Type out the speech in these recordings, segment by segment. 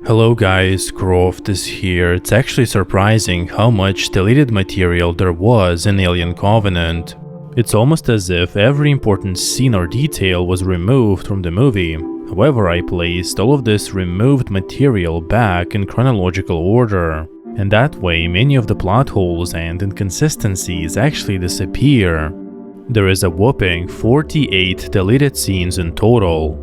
Hello guys, Croft is here. It's actually surprising how much deleted material there was in Alien Covenant. It's almost as if every important scene or detail was removed from the movie. However, I placed all of this removed material back in chronological order. And that way, many of the plot holes and inconsistencies actually disappear. There is a whopping 48 deleted scenes in total.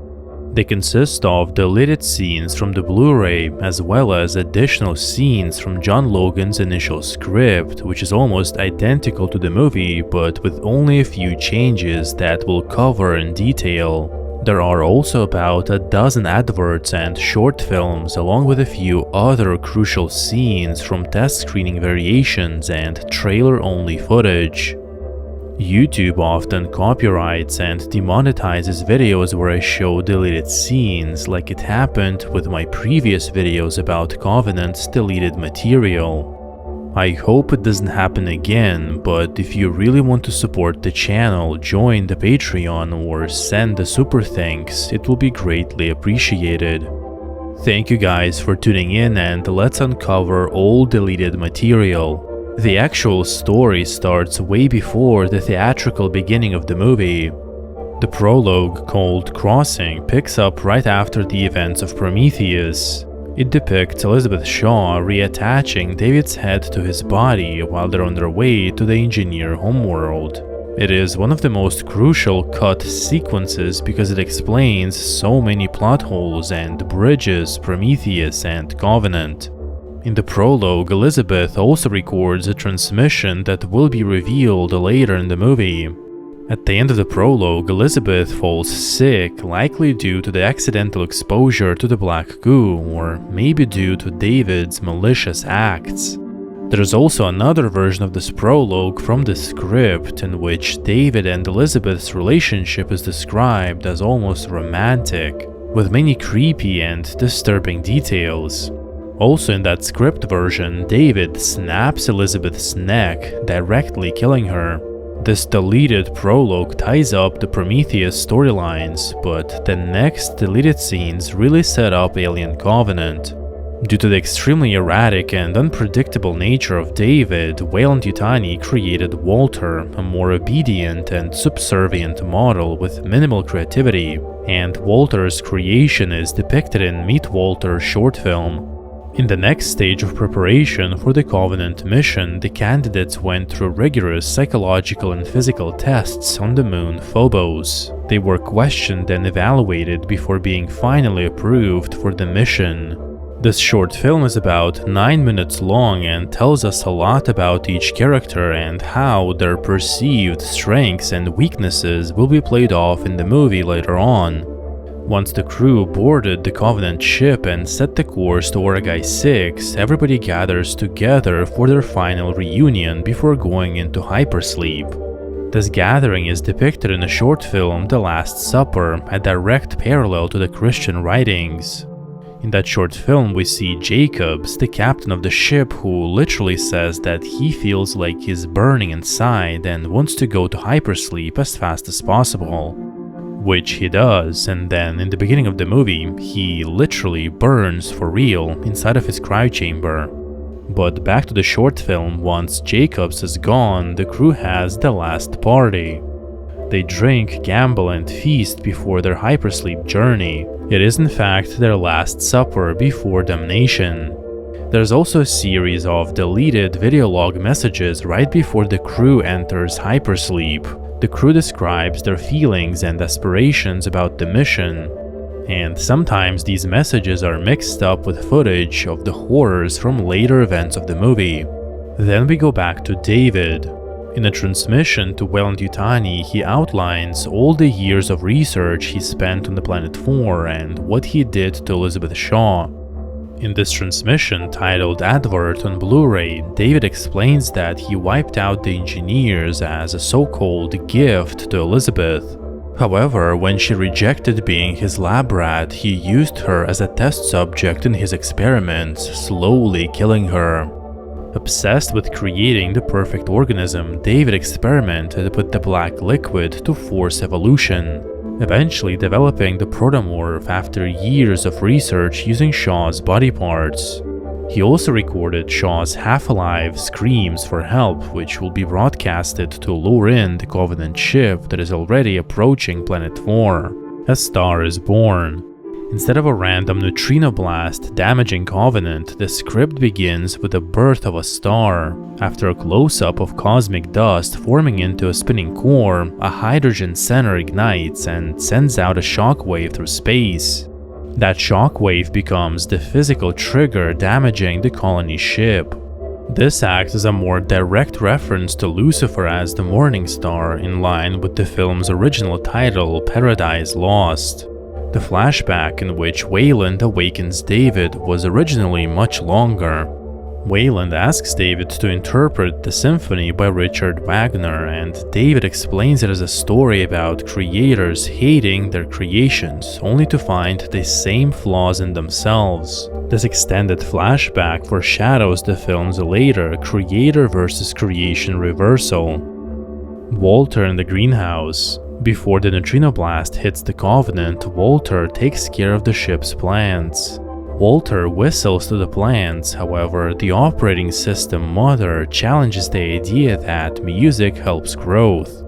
They consist of deleted scenes from the Blu-ray as well as additional scenes from John Logan's initial script, which is almost identical to the movie but with only a few changes that we'll cover in detail. There are also about a dozen adverts and short films along with a few other crucial scenes from test screening variations and trailer-only footage. YouTube often copyrights and demonetizes videos where I show deleted scenes, like it happened with my previous videos about Covenant's deleted material. I hope it doesn't happen again, but if you really want to support the channel, join the Patreon or send a super thanks, it will be greatly appreciated. Thank you guys for tuning in, and let's uncover all deleted material. The actual story starts way before the theatrical beginning of the movie. The prologue, called Crossing, picks up right after the events of Prometheus. It depicts Elizabeth Shaw reattaching David's head to his body while they're on their way to the engineer homeworld. It is one of the most crucial cut sequences because it explains so many plot holes and bridges Prometheus and Covenant. In the prologue, Elizabeth also records a transmission that will be revealed later in the movie. At the end of the prologue, Elizabeth falls sick, likely due to the accidental exposure to the black goo, or maybe due to David's malicious acts. There's also another version of this prologue from the script in which David and Elizabeth's relationship is described as almost romantic, with many creepy and disturbing details. Also in that script version, David snaps Elizabeth's neck, directly killing her. This deleted prologue ties up the Prometheus storylines, but the next deleted scenes really set up Alien Covenant. Due to the extremely erratic and unpredictable nature of David, Weyland-Yutani created Walter, a more obedient and subservient model with minimal creativity, and Walter's creation is depicted in Meet Walter short film. In the next stage of preparation for the Covenant mission, the candidates went through rigorous psychological and physical tests on the moon Phobos. They were questioned and evaluated before being finally approved for the mission. This short film is about 9 minutes long and tells us a lot about each character and how their perceived strengths and weaknesses will be played off in the movie later on. Once the crew boarded the Covenant ship and set the course to Origai 6, everybody gathers together for their final reunion before going into hypersleep. This gathering is depicted in a short film, The Last Supper, a direct parallel to the Christian writings. In that short film, we see Jacobs, the captain of the ship, who literally says that he feels like he's burning inside and wants to go to hypersleep as fast as possible. Which he does, and then in the beginning of the movie, he literally burns for real inside of his cryochamber. But back to the short film, once Jacobs is gone, the crew has the last party. They drink, gamble, and feast before their hypersleep journey. It is in fact their last supper before damnation. There's also a series of deleted video log messages right before the crew enters hypersleep. The crew describes their feelings and aspirations about the mission, and sometimes these messages are mixed up with footage of the horrors from later events of the movie. Then we go back to David. In a transmission to Weyland-Yutani, he outlines all the years of research he spent on the Planet 4 and what he did to Elizabeth Shaw. In this transmission, titled Advert on Blu-ray, David explains that he wiped out the engineers as a so-called gift to Elizabeth. However, when she rejected being his lab rat, he used her as a test subject in his experiments, slowly killing her. Obsessed with creating the perfect organism, David experimented with the black liquid to force evolution. eventually developing the protomorph after years of research using Shaw's body parts. He also recorded Shaw's half-alive screams for help, which will be broadcasted to lure in the Covenant ship that is already approaching Planet 4. A star is born. Instead of a random neutrino blast damaging Covenant, the script begins with the birth of a star. After a close-up of cosmic dust forming into a spinning core, a hydrogen center ignites and sends out a shockwave through space. That shockwave becomes the physical trigger damaging the colony ship. This acts as a more direct reference to Lucifer as the morning star, in line with the film's original title, Paradise Lost. The flashback in which Wayland awakens David was originally much longer. Wayland asks David to interpret the symphony by Richard Wagner, and David explains it as a story about creators hating their creations, only to find the same flaws in themselves. This extended flashback foreshadows the film's later creator versus creation reversal. Walter in the greenhouse. Before the neutrino blast hits the Covenant, Walter takes care of the ship's plans. Walter whistles to the plans, however, the operating system mother challenges the idea that music helps growth.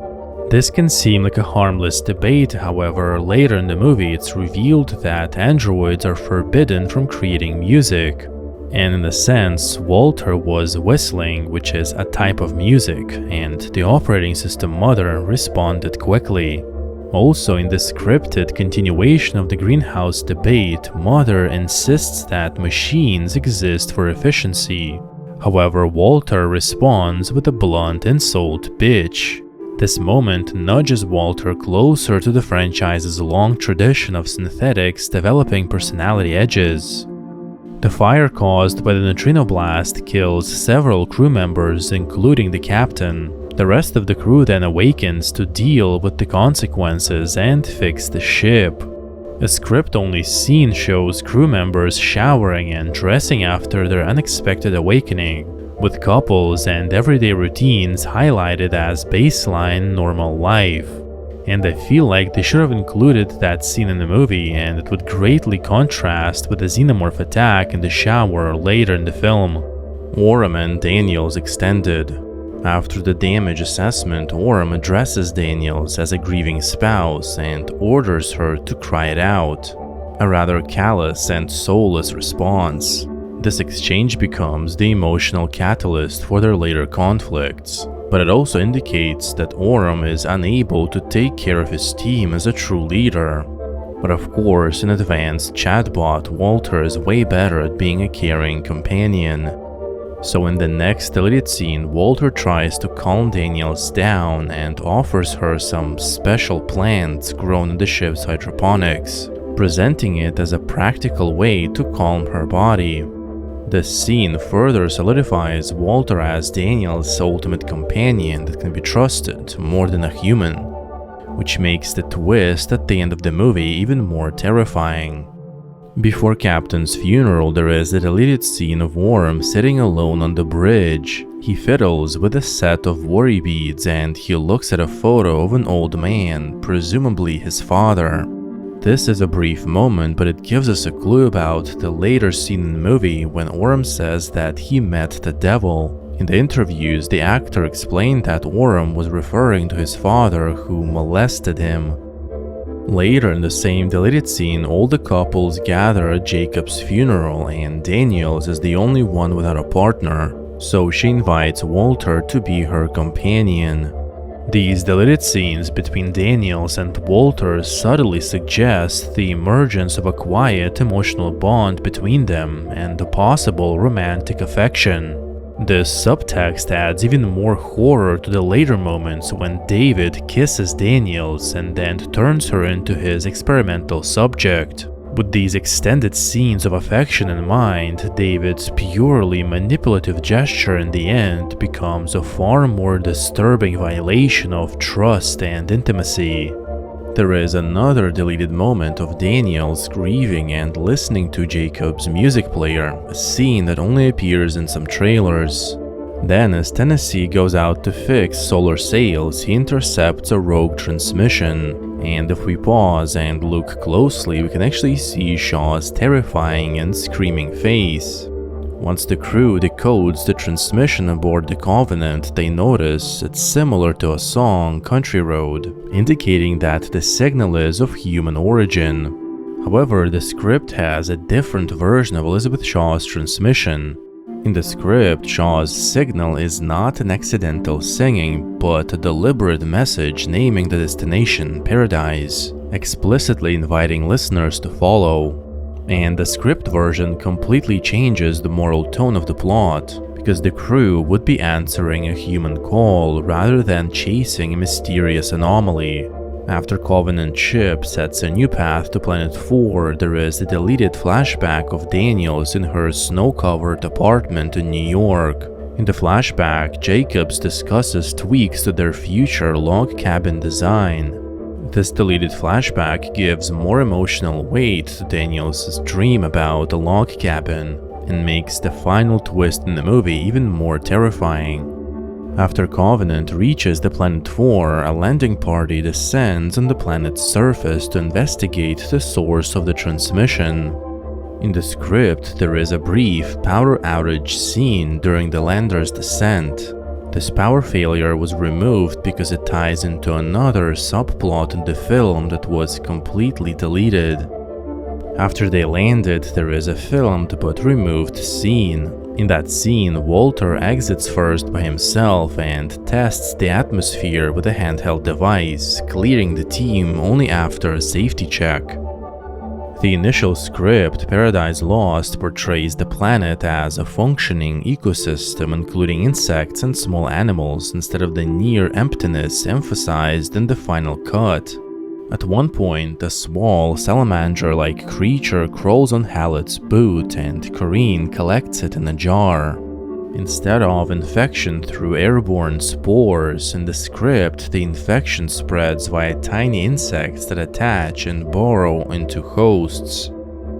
This can seem like a harmless debate, however, later in the movie it's revealed that androids are forbidden from creating music. And in a sense, Walter was whistling, which is a type of music, and the operating system mother responded quickly. Also, in the scripted continuation of the greenhouse debate, Mother insists that machines exist for efficiency. However, Walter responds with a blunt insult, "bitch." This moment nudges Walter closer to the franchise's long tradition of synthetics developing personality edges. The fire caused by the neutrino blast kills several crew members, including the captain. The rest of the crew then awakens to deal with the consequences and fix the ship. A script-only scene shows crew members showering and dressing after their unexpected awakening, with couples and everyday routines highlighted as baseline normal life. And I feel like they should have included that scene in the movie, and it would greatly contrast with the xenomorph attack in the shower later in the film. Orem and Daniels extended. After the damage assessment, Orem addresses Daniels as a grieving spouse and orders her to cry it out. A rather callous and soulless response. This exchange becomes the emotional catalyst for their later conflicts, but it also indicates that Orem is unable to take care of his team as a true leader. But of course, in advanced chatbot, Walter is way better at being a caring companion. So in the next deleted scene, Walter tries to calm Daniels down and offers her some special plants grown in the ship's hydroponics, presenting it as a practical way to calm her body. This scene further solidifies Walter as Daniel's ultimate companion that can be trusted more than a human, which makes the twist at the end of the movie even more terrifying. Before Captain's funeral, there is a deleted scene of Orem sitting alone on the bridge. He fiddles with a set of worry beads and he looks at a photo of an old man, presumably his father. This is a brief moment, but it gives us a clue about the later scene in the movie when Orem says that he met the devil. In the interviews, the actor explained that Orem was referring to his father who molested him. Later in the same deleted scene, all the couples gather at Jacob's funeral and Daniels is the only one without a partner, so she invites Walter to be her companion. These deleted scenes between Daniels and Walter subtly suggest the emergence of a quiet emotional bond between them and a possible romantic affection. This subtext adds even more horror to the later moments when David kisses Daniels and then turns her into his experimental subject. With these extended scenes of affection in mind, David's purely manipulative gesture in the end becomes a far more disturbing violation of trust and intimacy. There is another deleted moment of Daniels grieving and listening to Jacob's music player, a scene that only appears in some trailers. Then, as Tennessee goes out to fix solar sails, he intercepts a rogue transmission, And if we pause and look closely, we can actually see Shaw's terrifying and screaming face. Once the crew decodes the transmission aboard the Covenant, they notice it's similar to a song, Country Road, indicating that the signal is of human origin. However, the script has a different version of Elizabeth Shaw's transmission. In the script, Shaw's signal is not an accidental singing, but a deliberate message naming the destination, Paradise, explicitly inviting listeners to follow. And the script version completely changes the moral tone of the plot, because the crew would be answering a human call rather than chasing a mysterious anomaly. After Covenant ship sets a new path to Planet 4, there is a deleted flashback of Daniels in her snow-covered apartment in New York. In the flashback, Jacobs discusses tweaks to their future log cabin design. This deleted flashback gives more emotional weight to Daniels' dream about a log cabin and makes the final twist in the movie even more terrifying. After Covenant reaches the Planet 4, a landing party descends on the planet's surface to investigate the source of the transmission. In the script, there is a brief power outage scene during the lander's descent. This power failure was removed because it ties into another subplot in the film that was completely deleted. After they landed, there is a filmed but removed scene. In that scene, Walter exits first by himself and tests the atmosphere with a handheld device, clearing the team only after a safety check. The initial script, Paradise Lost, portrays the planet as a functioning ecosystem including insects and small animals instead of the near emptiness emphasized in the final cut. At one point, a small salamander-like creature crawls on Hallett's boot and Corinne collects it in a jar. Instead of infection through airborne spores, in the script, the infection spreads via tiny insects that attach and burrow into hosts.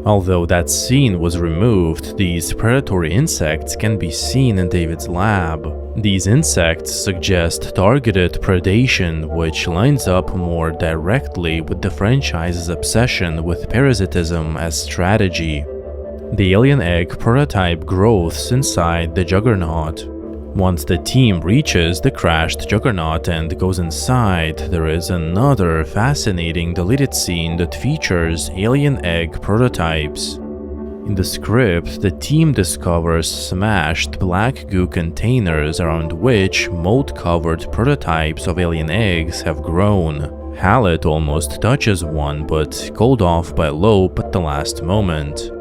Although that scene was removed, these predatory insects can be seen in David's lab. These insects suggest targeted predation, which lines up more directly with the franchise's obsession with parasitism as strategy. The alien egg prototype growths inside the Juggernaut. Once the team reaches the crashed Juggernaut and goes inside, there is another fascinating deleted scene that features alien egg prototypes. In the script, the team discovers smashed black goo containers around which mold-covered prototypes of alien eggs have grown. Hallett almost touches one, but called off by Lope at the last moment.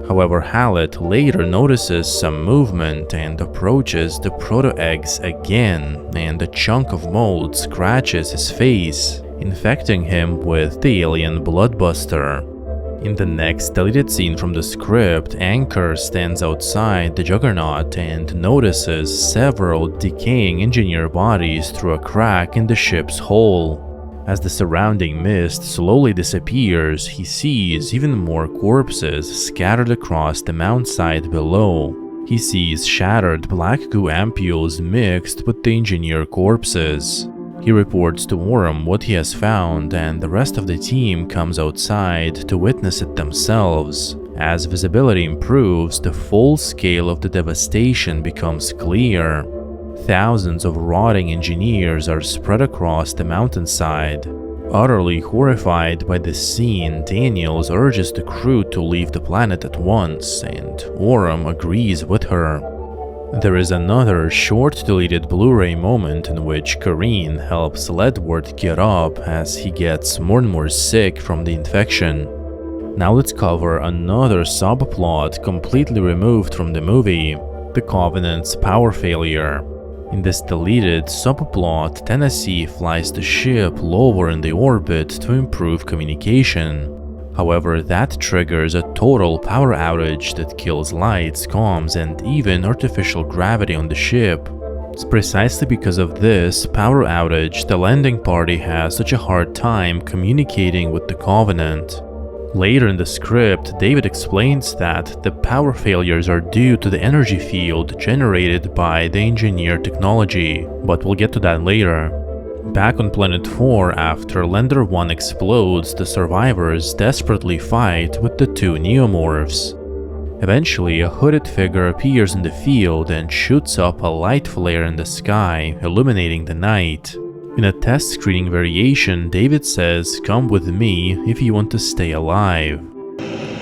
However, Hallett later notices some movement and approaches the proto-eggs again, and a chunk of mold scratches his face, infecting him with the alien bloodbuster. In the next deleted scene from the script, Anchor stands outside the Juggernaut and notices several decaying engineer bodies through a crack in the ship's hull. As the surrounding mist slowly disappears, he sees even more corpses scattered across the mountainside below. He sees shattered black goo ampules mixed with the engineer corpses. He reports to Orem what he has found, and the rest of the team comes outside to witness it themselves. As visibility improves, the full scale of the devastation becomes clear. Thousands of rotting engineers are spread across the mountainside. Utterly horrified by this scene, Daniels urges the crew to leave the planet at once, and Orem agrees with her. There is another short deleted Blu-ray moment in which Corinne helps Ledward get up as he gets more and more sick from the infection. Now let's cover another subplot completely removed from the movie, the Covenant's power failure. In this deleted subplot, Tennessee flies the ship lower in the orbit to improve communication. However, that triggers a total power outage that kills lights, comms, and even artificial gravity on the ship. It's precisely because of this power outage the landing party has such a hard time communicating with the Covenant. Later in the script, David explains that the power failures are due to the energy field generated by the engineer technology, but we'll get to that later. Back on Planet 4, after Lander 1 explodes, the survivors desperately fight with the two neomorphs. Eventually, a hooded figure appears in the field and shoots up a light flare in the sky, illuminating the night. In a test screening variation, David says, "Come with me if you want to stay alive."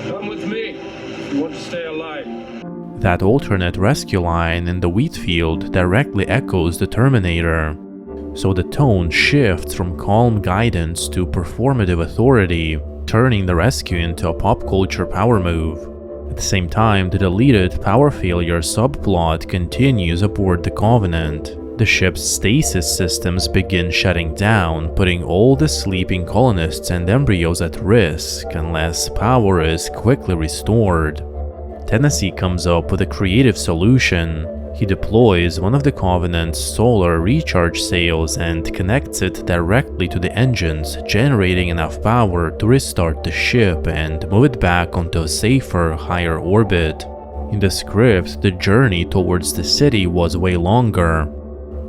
Come with me if you want to stay alive. That alternate rescue line in the wheat field directly echoes the Terminator. So the tone shifts from calm guidance to performative authority, turning the rescue into a pop culture power move. At the same time, the deleted power failure subplot continues aboard the Covenant. The ship's stasis systems begin shutting down, putting all the sleeping colonists and embryos at risk unless power is quickly restored. Tennessee comes up with a creative solution. He deploys one of the Covenant's solar recharge sails and connects it directly to the engines, generating enough power to restart the ship and move it back onto a safer, higher orbit. In the script, the journey towards the city was way longer.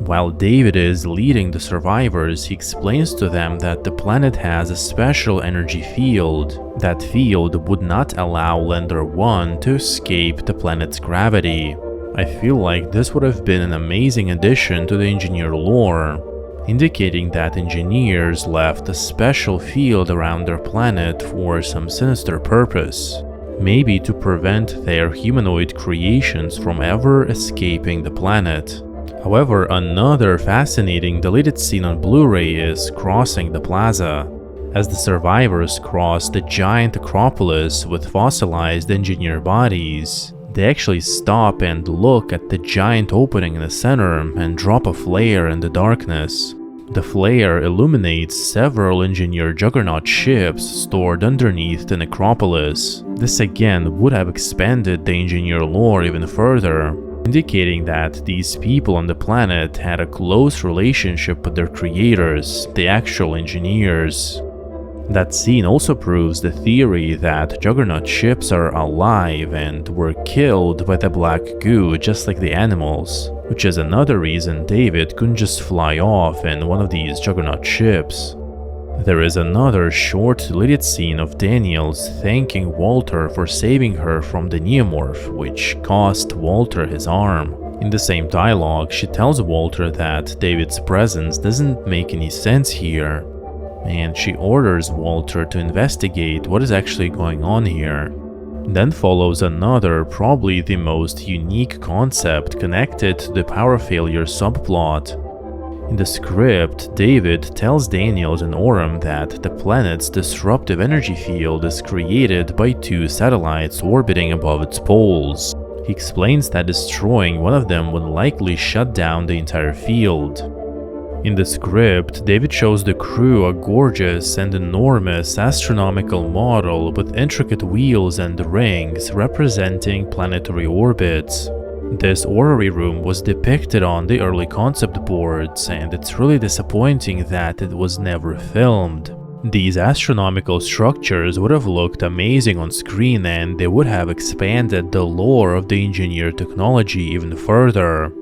While David is leading the survivors, he explains to them that the planet has a special energy field. That field would not allow Lander 1 to escape the planet's gravity. I feel like this would have been an amazing addition to the engineer lore, indicating that engineers left a special field around their planet for some sinister purpose, maybe to prevent their humanoid creations from ever escaping the planet. However, another fascinating deleted scene on Blu-ray is crossing the plaza. As the survivors cross the giant Acropolis with fossilized engineer bodies, they actually stop and look at the giant opening in the center and drop a flare in the darkness. The flare illuminates several engineer juggernaut ships stored underneath the necropolis. This again would have expanded the engineer lore even further, indicating that these people on the planet had a close relationship with their creators, the actual engineers. That scene also proves the theory that Juggernaut ships are alive and were killed by the black goo just like the animals, which is another reason David couldn't just fly off in one of these Juggernaut ships. There is another short deleted scene of Daniels thanking Walter for saving her from the neomorph, which cost Walter his arm. In the same dialogue, she tells Walter that David's presence doesn't make any sense here, and she orders Walter to investigate what is actually going on here. Then follows another, probably the most unique concept connected to the power failure subplot. In the script, David tells Daniels and Orem that the planet's disruptive energy field is created by two satellites orbiting above its poles. He explains that destroying one of them would likely shut down the entire field. In the script, David shows the crew a gorgeous and enormous astronomical model with intricate wheels and rings representing planetary orbits. This orrery room was depicted on the early concept boards, and it's really disappointing that it was never filmed. These astronomical structures would have looked amazing on screen, and they would have expanded the lore of the engineer technology even further.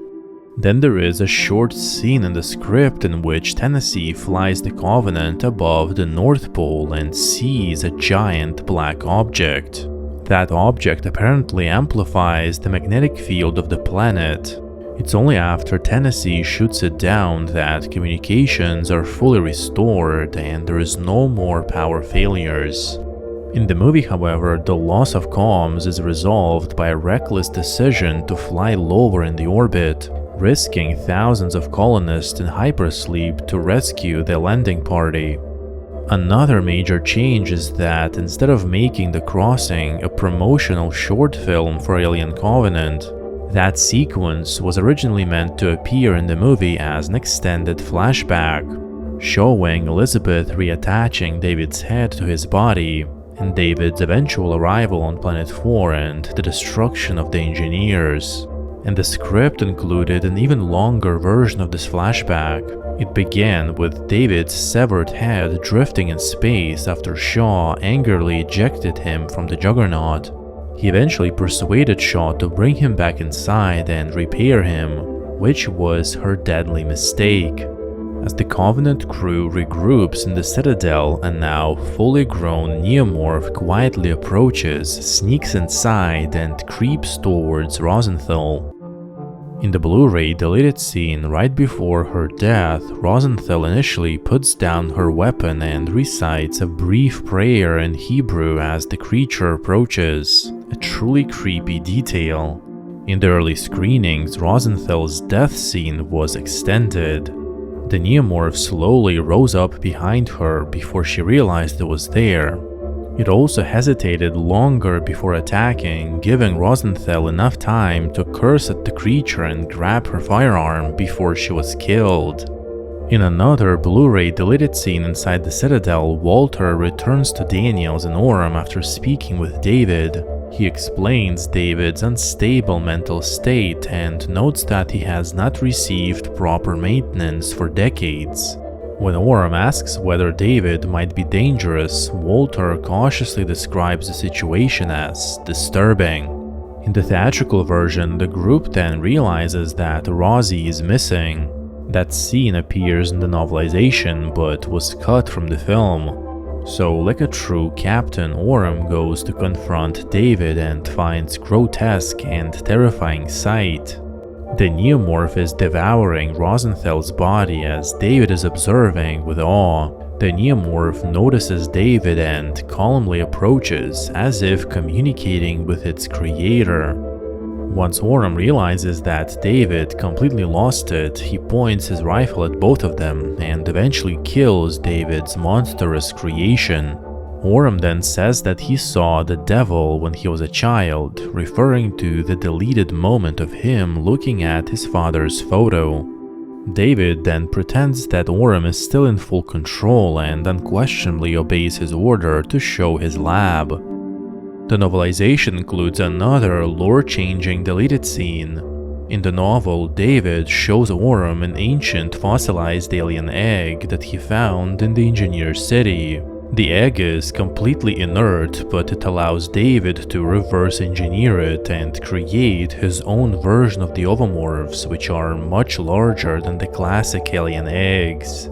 Then there is a short scene in the script in which Tennessee flies the Covenant above the North Pole and sees a giant black object. That object apparently amplifies the magnetic field of the planet. It's only after Tennessee shoots it down that communications are fully restored and there is no more power failures. In the movie, however, the loss of comms is resolved by a reckless decision to fly lower in the orbit, risking thousands of colonists in hypersleep to rescue the landing party. Another major change is that instead of making the crossing a promotional short film for Alien Covenant, that sequence was originally meant to appear in the movie as an extended flashback, showing Elizabeth reattaching David's head to his body, and David's eventual arrival on Planet 4 and the destruction of the engineers. And the script included an even longer version of this flashback. It began with David's severed head drifting in space after Shaw angrily ejected him from the Juggernaut. He eventually persuaded Shaw to bring him back inside and repair him, which was her deadly mistake. As the Covenant crew regroups in the Citadel, a now fully grown neomorph quietly approaches, sneaks inside, and creeps towards Rosenthal. In the Blu-ray deleted scene right before her death, Rosenthal initially puts down her weapon and recites a brief prayer in Hebrew as the creature approaches, a truly creepy detail. In the early screenings, Rosenthal's death scene was extended. The neomorph slowly rose up behind her before she realized it was there. It also hesitated longer before attacking, giving Rosenthal enough time to curse at the creature and grab her firearm before she was killed. In another Blu-ray deleted scene inside the Citadel, Walter returns to Daniels and Orem after speaking with David. He explains David's unstable mental state and notes that he has not received proper maintenance for decades. When Orem asks whether David might be dangerous, Walter cautiously describes the situation as disturbing. In the theatrical version, the group then realizes that Rosie is missing. That scene appears in the novelization but was cut from the film. So, like a true captain, Orem goes to confront David and finds grotesque and terrifying sight. The neomorph is devouring Rosenthal's body as David is observing with awe. The neomorph notices David and calmly approaches, as if communicating with its creator. Once Orem realizes that David completely lost it, he points his rifle at both of them and eventually kills David's monstrous creation. Orem then says that he saw the devil when he was a child, referring to the deleted moment of him looking at his father's photo. David then pretends that Orem is still in full control and unquestionably obeys his order to show his lab. The novelization includes another lore-changing deleted scene. In the novel, David shows Orem an ancient fossilized alien egg that he found in the engineer's city. The egg is completely inert, but it allows David to reverse engineer it and create his own version of the ovomorphs, which are much larger than the classic alien eggs.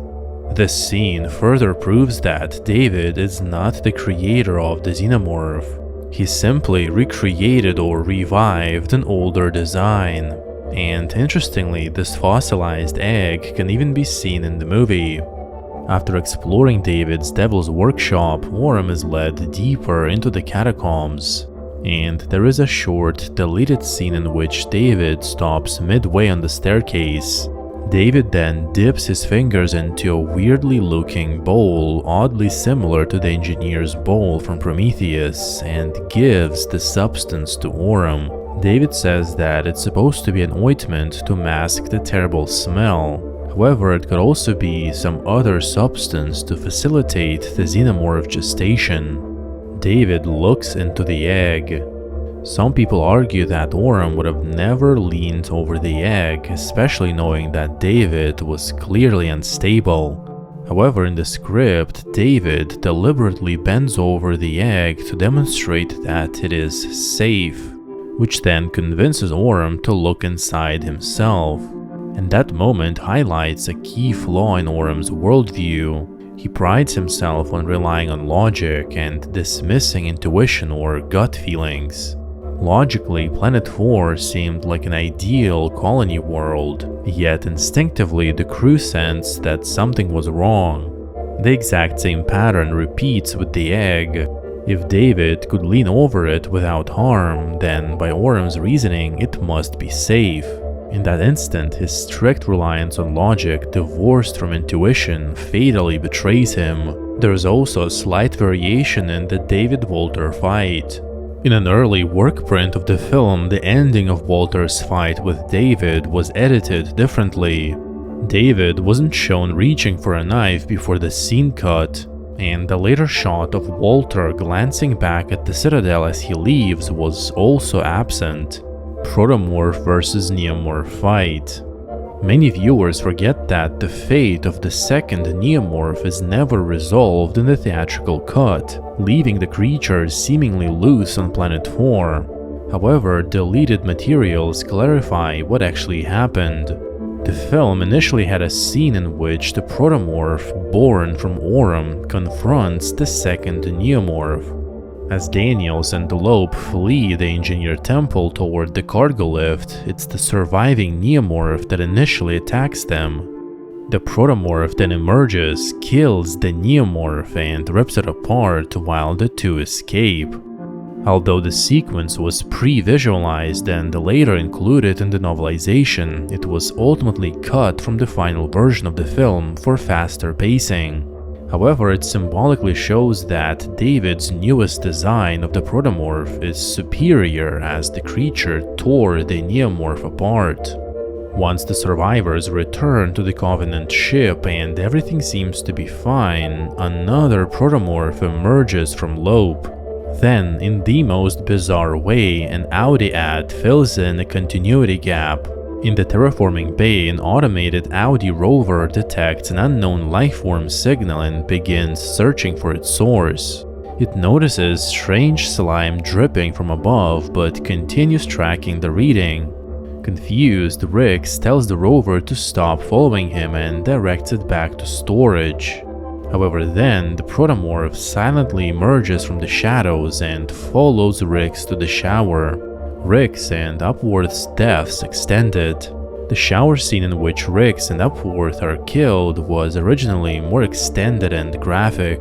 This scene further proves that David is not the creator of the xenomorph. He simply recreated or revived an older design. And interestingly, this fossilized egg can even be seen in the movie. After exploring David's devil's workshop, Orem is led deeper into the catacombs, and there is a short, deleted scene in which David stops midway on the staircase. David then dips his fingers into a weirdly looking bowl, oddly similar to the engineer's bowl from Prometheus, and gives the substance to Orem. David says that it's supposed to be an ointment to mask the terrible smell. However, it could also be some other substance to facilitate the xenomorph gestation. David looks into the egg. Some people argue that Orem would have never leaned over the egg, especially knowing that David was clearly unstable. However, in the script, David deliberately bends over the egg to demonstrate that it is safe, which then convinces Orem to look inside himself. And that moment highlights a key flaw in Orem's worldview. He prides himself on relying on logic and dismissing intuition or gut feelings. Logically, Planet 4 seemed like an ideal colony world, yet instinctively the crew sensed that something was wrong. The exact same pattern repeats with the egg. If David could lean over it without harm, then by Orem's reasoning it must be safe. In that instant, his strict reliance on logic, divorced from intuition, fatally betrays him. There is also a slight variation in the David-Walter fight. In an early work print of the film, the ending of Walter's fight with David was edited differently. David wasn't shown reaching for a knife before the scene cut, and the later shot of Walter glancing back at the Citadel as he leaves was also absent. Protomorph versus neomorph fight. Many viewers forget that the fate of the second neomorph is never resolved in the theatrical cut, leaving the creatures seemingly loose on Planet 4. However, deleted materials clarify what actually happened. The The film initially had a scene in which the protomorph, born from Aurum, confronts the second neomorph. As Daniels and Loeb flee the Engineer Temple toward the cargo lift, it's the surviving neomorph that initially attacks them. The protomorph then emerges, kills the neomorph, and rips it apart while the two escape. Although the sequence was pre-visualized and later included in the novelization, it was ultimately cut from the final version of the film for faster pacing. However, it symbolically shows that David's newest design of the protomorph is superior as the creature tore the neomorph apart. Once the survivors return to the Covenant ship and everything seems to be fine, another protomorph emerges from Loeb. Then, in the most bizarre way, an Audi ad fills in a continuity gap. In the terraforming bay, an automated Audi rover detects an unknown lifeform signal and begins searching for its source. It notices strange slime dripping from above, but continues tracking the reading. Confused, Rix tells the rover to stop following him and directs it back to storage. However, then, the protomorph silently emerges from the shadows and follows Rix to the shower. Rix and Upworth's deaths extended. The shower scene in which Rix and Upworth are killed was originally more extended and graphic.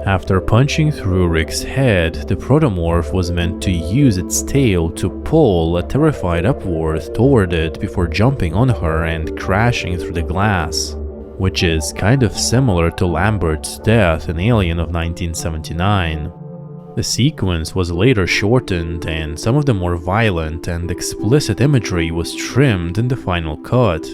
After punching through Rix's head, the protomorph was meant to use its tail to pull a terrified Upworth toward it before jumping on her and crashing through the glass, which is kind of similar to Lambert's death in Alien of 1979. The sequence was later shortened, and some of the more violent and explicit imagery was trimmed in the final cut.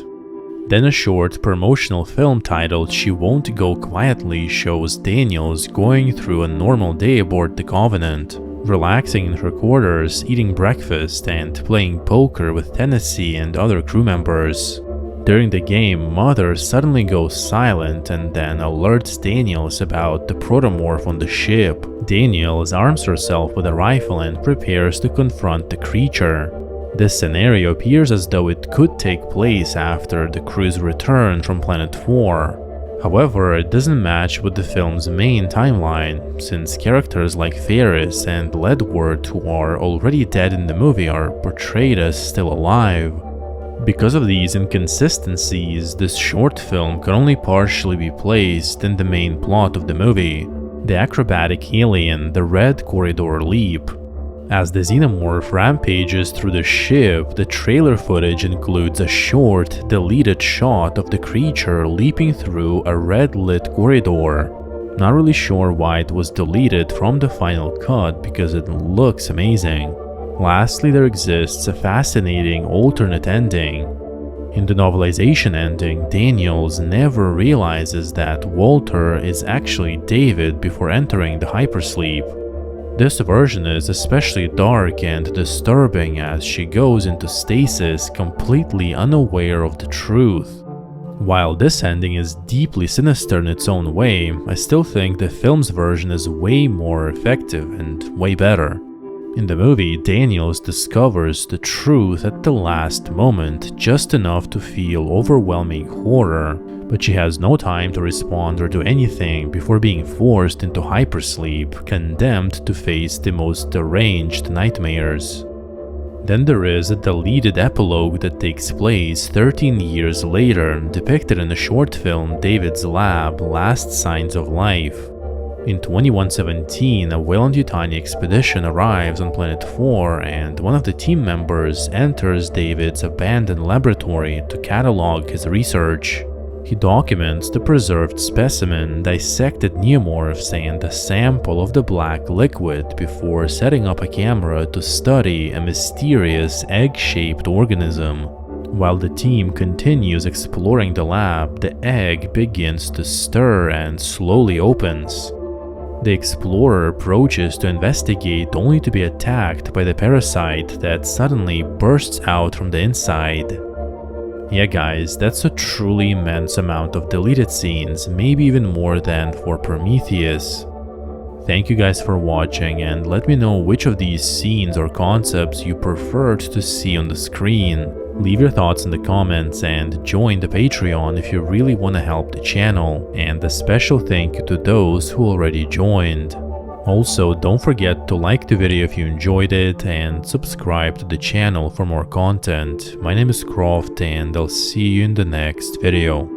Then a short promotional film titled She Won't Go Quietly shows Daniels going through a normal day aboard the Covenant, relaxing in her quarters, eating breakfast, and playing poker with Tennessee and other crew members. During the game, Mother suddenly goes silent and then alerts Daniels about the protomorph on the ship. Daniels arms herself with a rifle and prepares to confront the creature. This scenario appears as though it could take place after the crew's return from Planet 4. However, it doesn't match with the film's main timeline, since characters like Ferris and Ledward, who are already dead in the movie, are portrayed as still alive. Because of these inconsistencies, this short film can only partially be placed in the main plot of the movie, the acrobatic alien, the Red Corridor Leap. As the xenomorph rampages through the ship, the trailer footage includes a short, deleted shot of the creature leaping through a red-lit corridor. Not really sure why it was deleted from the final cut because it looks amazing. Lastly, there exists a fascinating alternate ending. In the novelization ending, Daniels never realizes that Walter is actually David before entering the hypersleep. This version is especially dark and disturbing as she goes into stasis completely unaware of the truth. While this ending is deeply sinister in its own way, I still think the film's version is way more effective and way better. In the movie, Daniels discovers the truth at the last moment, just enough to feel overwhelming horror, but she has no time to respond or do anything before being forced into hypersleep, condemned to face the most deranged nightmares. Then there is a deleted epilogue that takes place 13 years later, depicted in the short film David's Lab: Last Signs of Life. In 2117, a Weyland-Yutani expedition arrives on Planet 4 and one of the team members enters David's abandoned laboratory to catalog his research. He documents the preserved specimen, dissected neomorphs, and a sample of the black liquid before setting up a camera to study a mysterious egg-shaped organism. While the team continues exploring the lab, the egg begins to stir and slowly opens. The explorer approaches to investigate only to be attacked by the parasite that suddenly bursts out from the inside. Yeah guys, that's a truly immense amount of deleted scenes, maybe even more than for Prometheus. Thank you guys for watching, and let me know which of these scenes or concepts you preferred to see on the screen. Leave your thoughts in the comments and join the Patreon if you really want to help the channel, and a special thank you to those who already joined. Also, don't forget to like the video if you enjoyed it and subscribe to the channel for more content. My name is Croft and I'll see you in the next video.